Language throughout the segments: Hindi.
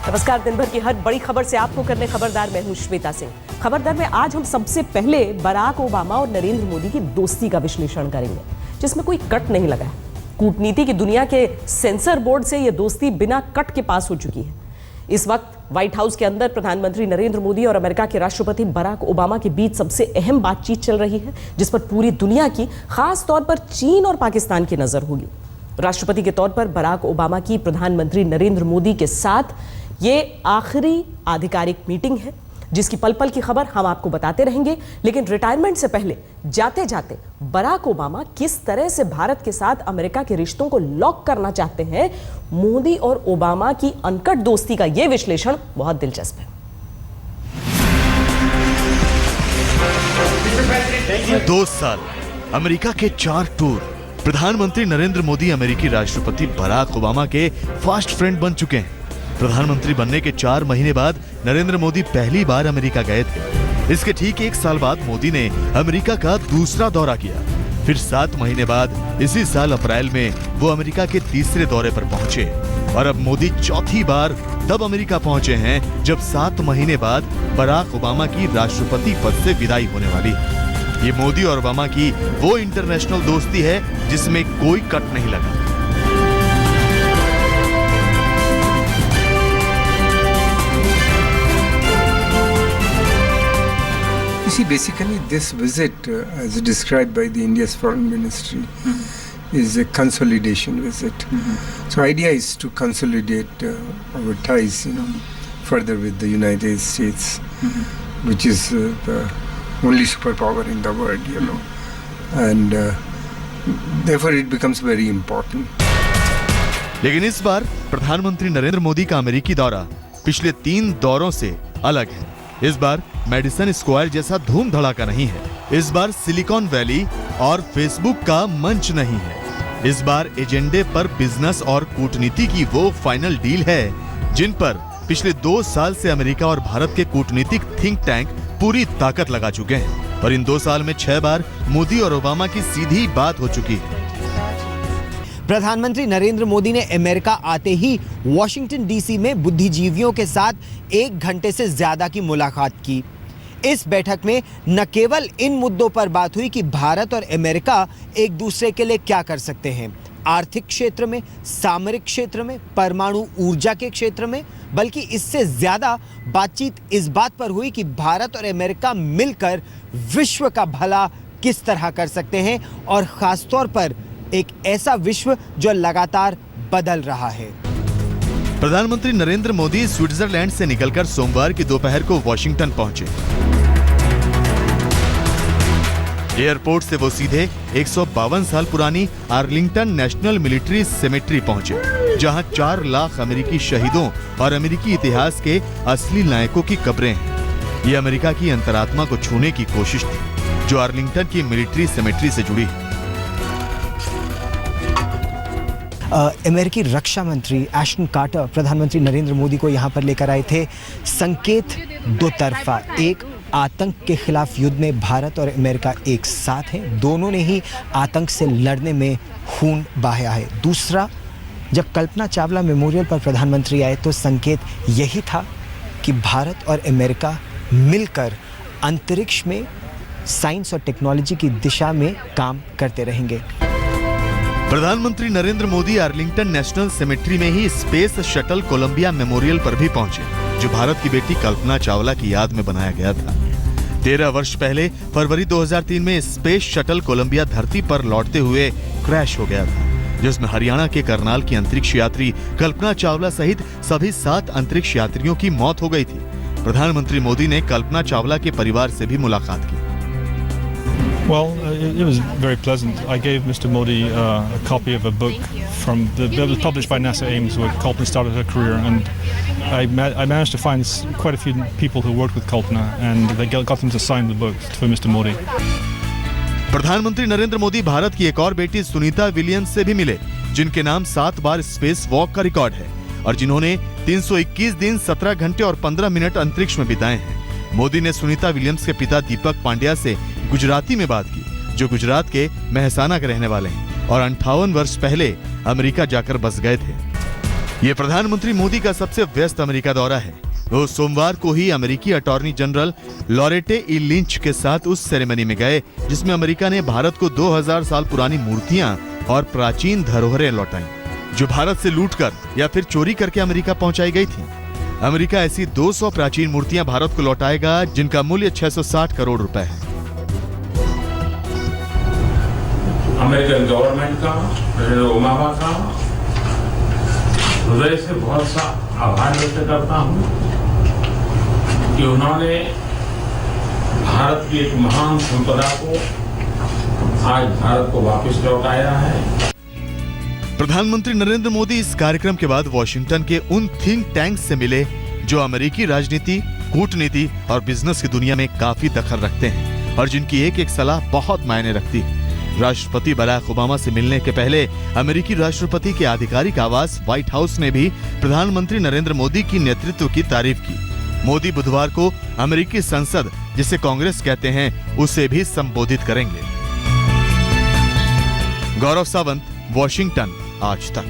नमस्कार। दिन भर की हर बड़ी खबर से आपको करने खबरदार, मैं हूं श्वेता सिंह। खबरदार में आज हम सबसे पहले बराक ओबामा और नरेंद्र मोदी की दोस्ती का विश्लेषण करेंगे, जिसमें कोई कट नहीं लगा है। कूटनीति की दुनिया के सेंसर बोर्ड से यह दोस्ती बिना कट के पास हो चुकी है। इस वक्त व्हाइट हाउस के अंदर प्रधानमंत्री नरेंद्र मोदी और अमेरिका के राष्ट्रपति बराक ओबामा के बीच सबसे अहम बातचीत चल रही है, जिस पर पूरी दुनिया की, खास तौर पर चीन और पाकिस्तान की नजर होगी। राष्ट्रपति के तौर पर बराक ओबामा की प्रधानमंत्री नरेंद्र मोदी के साथ ये आखिरी आधिकारिक मीटिंग है, जिसकी पल पल की खबर हम आपको बताते रहेंगे। लेकिन रिटायरमेंट से पहले जाते जाते बराक ओबामा किस तरह से भारत के साथ अमेरिका के रिश्तों को लॉक करना चाहते हैं, मोदी और ओबामा की अनकट दोस्ती का यह विश्लेषण बहुत दिलचस्प है। 2 साल, अमेरिका के 4 टूर। प्रधानमंत्री नरेंद्र मोदी अमेरिकी राष्ट्रपति बराक ओबामा के फास्ट फ्रेंड बन चुके हैं। प्रधानमंत्री बनने के 4 महीने बाद नरेंद्र मोदी पहली बार अमेरिका गए थे। इसके ठीक 1 साल बाद मोदी ने अमेरिका का दूसरा दौरा किया। फिर 7 महीने बाद इसी साल अप्रैल में वो अमेरिका के तीसरे दौरे पर पहुंचे। और अब मोदी चौथी बार तब अमेरिका पहुंचे हैं जब 7 महीने बाद बराक ओबामा की राष्ट्रपति पद से विदाई होने वाली है। ये मोदी और ओबामा की वो इंटरनेशनल दोस्ती है जिसमें कोई कट नहीं लगा। You see, basically this visit, as described by the India's foreign ministry, is a consolidation visit. So idea is to consolidate our ties, further with the United States, which is the only superpower in the world, and therefore it becomes very important. लेकिन इस बार प्रधानमंत्री नरेंद्र मोदी का अमेरिकी दौरा पिछले 3 दौरों से अलग है। इस बार मेडिसन स्क्वायर जैसा धूम धड़ाका नहीं है। इस बार सिलिकॉन वैली और फेसबुक का मंच नहीं है। इस बार एजेंडे पर बिजनेस और कूटनीति की वो फाइनल डील है जिन पर पिछले 2 साल से अमेरिका और भारत के कूटनीतिक थिंक टैंक पूरी ताकत लगा चुके हैं। और इन 2 साल में 6 बार मोदी और ओबामा की सीधी बात हो चुकी है। प्रधानमंत्री नरेंद्र मोदी ने अमेरिका आते ही वॉशिंगटन डीसी में बुद्धिजीवियों के साथ 1 घंटे से ज्यादा की मुलाकात की। इस बैठक में न केवल इन मुद्दों पर बात हुई कि भारत और अमेरिका एक दूसरे के लिए क्या कर सकते हैं, आर्थिक क्षेत्र में, सामरिक क्षेत्र में, परमाणु ऊर्जा के क्षेत्र में, बल्कि इससे ज्यादा बातचीत इस बात पर हुई कि भारत और अमेरिका मिलकर विश्व का भला किस तरह कर सकते हैं, और खासतौर पर एक ऐसा विश्व जो लगातार बदल रहा है। प्रधानमंत्री नरेंद्र मोदी स्विट्जरलैंड से निकलकर सोमवार की दोपहर को वॉशिंगटन पहुंचे। एयरपोर्ट से वो सीधे 152 साल पुरानी आर्लिंगटन नेशनल मिलिट्री सेमेट्री पहुंचे, जहां 4 लाख अमेरिकी शहीदों और अमेरिकी इतिहास के असली नायकों की कब्रें हैं। ये अमेरिका की अंतरात्मा को छूने की कोशिश थी, जो आर्लिंगटन की मिलिट्री सेमेट्री से जुड़ी है। अमेरिकी रक्षा मंत्री एशटन कार्टर प्रधानमंत्री नरेंद्र मोदी को यहाँ पर लेकर आए थे। संकेत दो तरफा, एक, आतंक के खिलाफ युद्ध में भारत और अमेरिका एक साथ हैं, दोनों ने ही आतंक से लड़ने में खून बहाया है। दूसरा, जब कल्पना चावला मेमोरियल पर प्रधानमंत्री आए तो संकेत यही था कि भारत और अमेरिका मिलकर अंतरिक्ष में साइंस और टेक्नोलॉजी की दिशा में काम करते रहेंगे। प्रधानमंत्री Narendra Modi Arlington national cemetery में ही स्पेस शटल कोलंबिया मेमोरियल पर भी पहुंचे, जो भारत की बेटी कल्पना चावला की याद में बनाया गया था। 13 वर्ष पहले फरवरी 2003 में स्पेस शटल कोलंबिया धरती पर लौटते हुए क्रैश हो गया था, जिसमें हरियाणा के करनाल की अंतरिक्ष यात्री कल्पना चावला सहित सभी 7 अंतरिक्ष यात्रियों की मौत हो गई थी। प्रधानमंत्री मोदी ने कल्पना चावला के परिवार से भी मुलाकात की। Well, it was very pleasant. I gave Mr. Modi a copy of a book that was published by NASA Ames, where Kalpana started her career, and I managed to find quite a few people who worked with Kalpana, and they got them to sign the book for Mr. Modi. प्रधानमंत्री नरेंद्र मोदी भारत की एक और बेटी सुनीता विलियम्स से भी मिले, जिनके नाम 7 बार स्पेस वॉक का रिकॉर्ड है और जिन्होंने 321 दिन 17 घंटे और 15 मिनट अंतरिक्ष में बिताए हैं। मोदी ने सुनीता विलियम्स के पिता दीपक पांड्या से गुजराती में बात की, जो गुजरात के मेहसाना के रहने वाले हैं और 58 वर्ष पहले अमेरिका जाकर बस गए थे। ये प्रधानमंत्री मोदी का सबसे व्यस्त अमेरिका दौरा है। वो सोमवार को ही अमेरिकी अटॉर्नी जनरल लॉरेटे ई लिंच के साथ उस सेरेमनी में गए जिसमें अमेरिका ने भारत को 2000 साल पुरानी मूर्तियां और प्राचीन धरोहरें लौटाई, जो भारत से लूटकर या फिर चोरी करके अमेरिका पहुंचाई गई थी। अमेरिका ऐसी 200 प्राचीन मूर्तियां भारत को लौटाएगा जिनका मूल्य 660 करोड़ रुपए है। अमेरिकन गवर्नमेंट का, प्रेसिडेंट ओबामा का हृदय से बहुत सा आभार व्यक्त करता हूं कि उन्होंने भारत की एक महान संपदा को आज भारत को वापस लौटाया है। प्रधानमंत्री नरेंद्र मोदी इस कार्यक्रम के बाद वॉशिंगटन के उन थिंक टैंक्स से मिले जो अमेरिकी राजनीति, कूटनीति और बिजनेस की दुनिया में काफी दखल रखते हैं और जिनकी एक एक सलाह बहुत मायने रखती है। राष्ट्रपति बराक ओबामा से मिलने के पहले अमेरिकी राष्ट्रपति के आधिकारिक आवास व्हाइट हाउस ने भी प्रधानमंत्री नरेंद्र मोदी की नेतृत्व की तारीफ की। मोदी बुधवार को अमेरिकी संसद, जिसे कांग्रेस कहते हैं, उसे भी संबोधित करेंगे। गौरव सावंत, वॉशिंगटन, आज तक।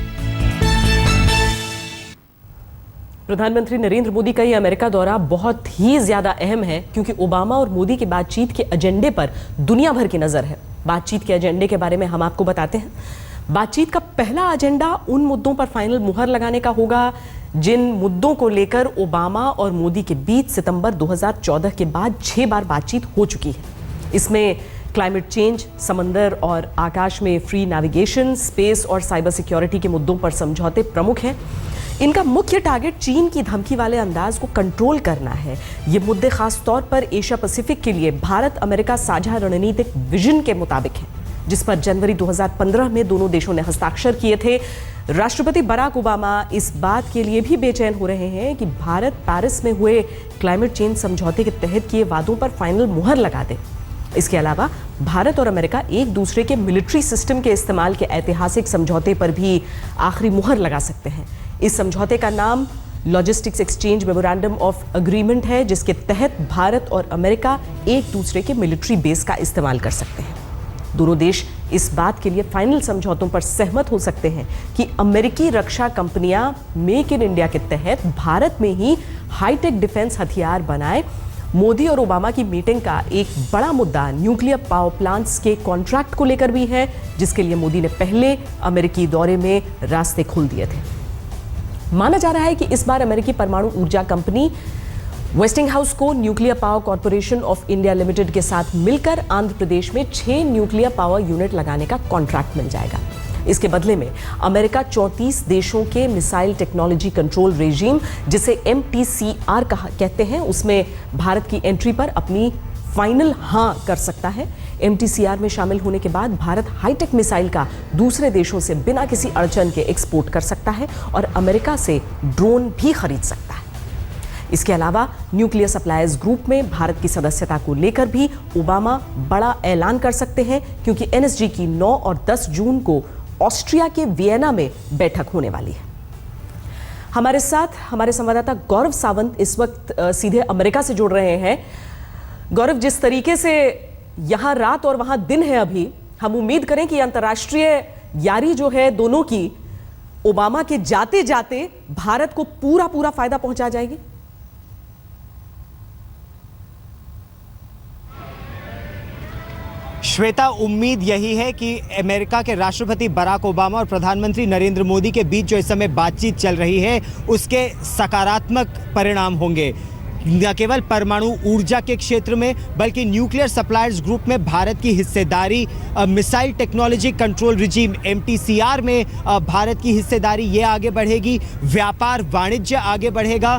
प्रधानमंत्री नरेंद्र मोदी का ये अमेरिका दौरा बहुत ही ज्यादा अहम है क्योंकि ओबामा और मोदी की बातचीत के एजेंडे पर दुनिया भर की नजर है। बातचीत के एजेंडे के बारे में हम आपको बताते हैं। बातचीत का पहला एजेंडा उन मुद्दों पर फाइनल मुहर लगाने का होगा जिन मुद्दों को लेकर ओबामा और मोदी के बीच सितंबर 2014 के बाद 6 बार बातचीत हो चुकी है। इसमें क्लाइमेट चेंज, समंदर और आकाश में फ्री नेविगेशन, स्पेस और साइबर सिक्योरिटी के मुद्दों पर समझौते प्रमुख हैं। इनका मुख्य टारगेट चीन की धमकी वाले अंदाज को कंट्रोल करना है। ये मुद्दे खास तौर पर एशिया पैसिफिक के लिए भारत अमेरिका साझा रणनीतिक विजन के मुताबिक है, जिस पर जनवरी 2015 में दोनों देशों ने हस्ताक्षर किए थे। राष्ट्रपति बराक ओबामा इस बात के लिए भी बेचैन हो रहे हैं कि भारत पेरिस में हुए क्लाइमेट चेंज समझौते के तहत किए वादों पर फाइनल मुहर लगा दे। इसके अलावा भारत और अमेरिका एक दूसरे के मिलिट्री सिस्टम के इस्तेमाल के ऐतिहासिक समझौते पर भी आखिरी मुहर लगा सकते हैं। इस समझौते का नाम logistics exchange memorandum of agreement है, जिसके तहत भारत और अमेरिका एक दूसरे के मिलिट्री बेस का इस्तेमाल कर सकते हैं। दोनों देश इस बात के लिए फाइनल समझौतों पर सहमत हो सकते हैं कि अमेरिकी रक्षा कंपनियां मेक इन इंडिया के तहत भारत में ही हाईटेक डिफेंस हथियार बनाएं। मोदी और ओबामा की मीटिंग का एक बड़ा मुद्दा न्यूक्लियर पावर प्लांट्स के कॉन्ट्रैक्ट को लेकर भी है, जिसके लिए मोदी ने पहले अमेरिकी दौरे में रास्ते खोल दिए थे। माना जा रहा है कि इस बार अमेरिकी परमाणु ऊर्जा कंपनी वेस्टिंगहाउस को nuclear power corporation of India limited के साथ मिलकर आंध्र प्रदेश में 6 न्यूक्लियर पावर यूनिट लगाने का कॉन्ट्रैक्ट मिल जाएगा। इसके बदले में अमेरिका 34 देशों के मिसाइल टेक्नोलॉजी कंट्रोल रेजीम, जिसे MTCR कहते हैं, उसमें भारत की एंट्री पर अपनी फाइनल हां कर सकता है। MTCR में शामिल होने के बाद भारत हाईटेक मिसाइल का दूसरे देशों से बिना किसी अड़चन के एक्सपोर्ट कर सकता है और अमेरिका से ड्रोन भी खरीद सकता है। इसके अलावा न्यूक्लियर सप्लायर्स ग्रुप में भारत की सदस्यता को लेकर भी ओबामा बड़ा ऐलान कर सकते हैं, क्योंकि NSG की 9 और 10 जून को ऑस्ट्रिया के वियना में बैठक होने वाली है। हमारे साथ हमारे संवाददाता गौरव सावंत इस वक्त सीधे अमेरिका से जुड़ रहे हैं। गौरव, जिस तरीके से यहाँ रात और वहाँ दिन है अभी, हम उम्मीद करें कि अंतर्राष्ट्रीय यारी जो है दोनों की, ओबामा के जाते जाते भारत को पूरा फायदा पहुंचा जाएगी। श्वेता, उम्मीद यही है कि अमेरिका के राष्ट्रपति बराक ओबामा और प्रधानमंत्री नरेंद्र मोदी के बीच जो इस समय बातचीत चल रही है उसके सकारात्मक परिणाम होंगे, न केवल परमाणु ऊर्जा के क्षेत्र में बल्कि न्यूक्लियर सप्लायर्स ग्रुप में भारत की हिस्सेदारी, missile technology control regime MTCR में भारत की हिस्सेदारी ये आगे बढ़ेगी, व्यापार वाणिज्य आगे बढ़ेगा,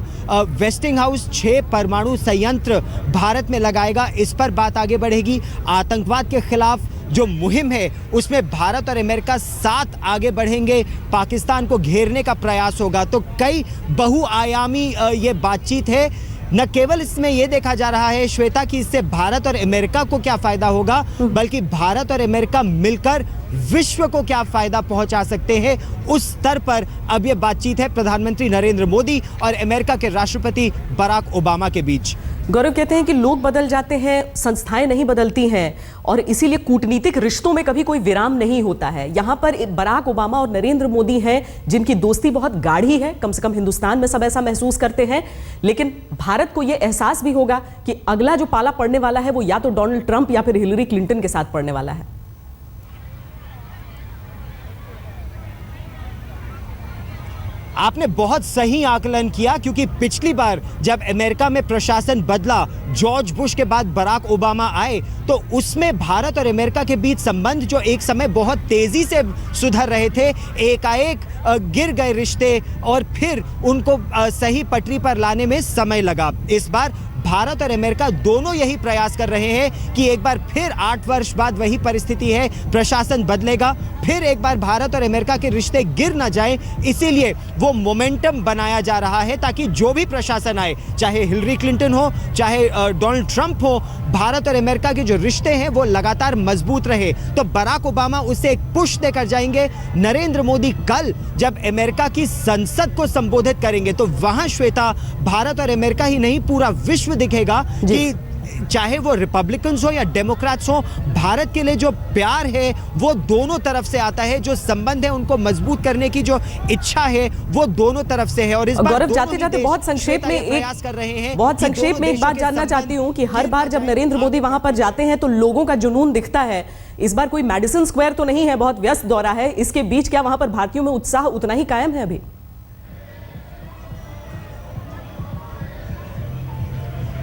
वेस्टिंगहाउस 6 परमाणु संयंत्र भारत में लगाएगा, इस पर बात आगे बढ़ेगी। आतंकवाद के खिलाफ जो मुहिम है उसमें भारत और अमेरिका साथ आगे बढ़ेंगे, पाकिस्तान को घेरने का प्रयास होगा। तो कई बहुआयामी ये बातचीत है। न केवल इसमें यह देखा जा रहा है श्वेता कि इससे भारत और अमेरिका को क्या फायदा होगा, बल्कि भारत और अमेरिका मिलकर विश्व को क्या फायदा पहुंचा सकते हैं, उस स्तर पर अब यह बातचीत है प्रधानमंत्री नरेंद्र मोदी और अमेरिका के राष्ट्रपति बराक ओबामा के बीच। गौरव कहते हैं कि लोग बदल जाते हैं, संस्थाएं नहीं बदलती हैं और इसीलिए कूटनीतिक रिश्तों में कभी कोई विराम नहीं होता है। यहां पर बराक ओबामा और नरेंद्र मोदी हैं जिनकी दोस्ती बहुत गाढ़ी है, कम से कम हिंदुस्तान में सब ऐसा महसूस करते हैं। लेकिन भारत को यह एहसास भी होगा कि अगला जो पाला पड़ने वाला है वो या तो डोनाल्ड ट्रंप या फिर हिलरी क्लिंटन के साथ पड़ने वाला है। आपने बहुत सही आकलन किया, क्योंकि पिछली बार जब अमेरिका में प्रशासन बदला, जॉर्ज बुश के बाद बराक ओबामा आए, तो उसमें भारत और अमेरिका के बीच संबंध जो एक समय बहुत तेजी से सुधर रहे थे, एकाएक गिर गए रिश्ते और फिर उनको सही पटरी पर लाने में समय लगा। इस बार भारत और अमेरिका दोनों यही प्रयास कर रहे हैं कि एक बार फिर 8 वर्ष बाद वही परिस्थिति है, प्रशासन बदलेगा, फिर एक बार भारत और अमेरिका के रिश्ते गिर ना जाएं, इसीलिए वो मोमेंटम बनाया जा रहा है ताकि जो भी प्रशासन आए, चाहे हिलरी क्लिंटन हो, चाहे डोनाल्ड ट्रंप हो, भारत और अमेरिका के जो रिश्ते हैं वो लगातार मजबूत रहे। तो बराक ओबामा उसे एक पुश देकर जाएंगे। नरेंद्र मोदी कल जब अमेरिका की संसद को संबोधित करेंगे तो वहां श्वेता, भारत और अमेरिका ही नहीं, पूरा विश्व दिखेगा कि चाहे वो रिपब्लिकन्स हो या डेमोक्रेट्स हो, भारत के लिए जो प्यार है वो दोनों तरफ से आता है, जो संबंध है उनको मजबूत करने की जो इच्छा है वो दोनों तरफ से है। और इस बार गौरव, जाते जाते बहुत संक्षेप में एक बात जानना चाहती हूं कि हर बार जब नरेंद्र मोदी वहां पर जाते हैं तो लोगों का जुनून दिखता है। इस बार कोई मेडिसिन स्क्वायर तो नहीं है, बहुत व्यस्त दौरा है, इसके बीच क्या वहां पर भारतीयों में उत्साह उतना ही कायम है अभी?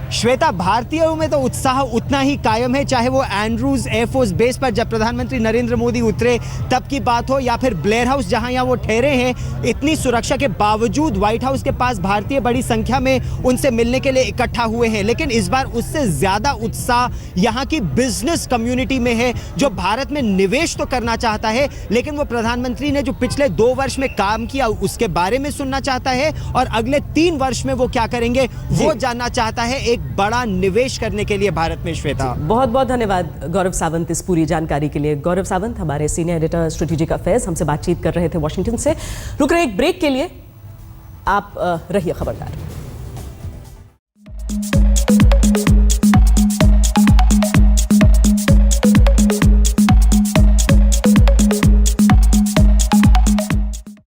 श्वेता, भारतीयों में तो उत्साह उतना ही कायम है, चाहे वो एंड्रूज एयरफोर्स बेस पर जब प्रधानमंत्री नरेंद्र मोदी उतरे तब की बात हो, या फिर ब्लेयर हाउस जहां यहाँ वो ठहरे हैं। इतनी सुरक्षा के बावजूद व्हाइट हाउस के पास भारतीय बड़ी संख्या में उनसे मिलने के लिए इकट्ठा हुए हैं। लेकिन इस बार उससे ज्यादा उत्साह यहाँ की बिजनेस कम्युनिटी में है, जो भारत में निवेश तो करना चाहता है, लेकिन वो प्रधानमंत्री ने जो पिछले 2 वर्ष में काम किया उसके बारे में सुनना चाहता है और अगले 3 वर्ष में वो क्या करेंगे वो जानना चाहता है, एक बड़ा निवेश करने के लिए भारत में। श्वेता, बहुत बहुत धन्यवाद गौरव सावंत इस पूरी जानकारी के लिए। गौरव सावंत हमारे सीनियर एडिटर स्ट्रेटेजिक अफेयर्स हमसे बातचीत कर रहे थे वॉशिंगटन से। रुक रहे एक ब्रेक के लिए, आप रहिए खबरदार।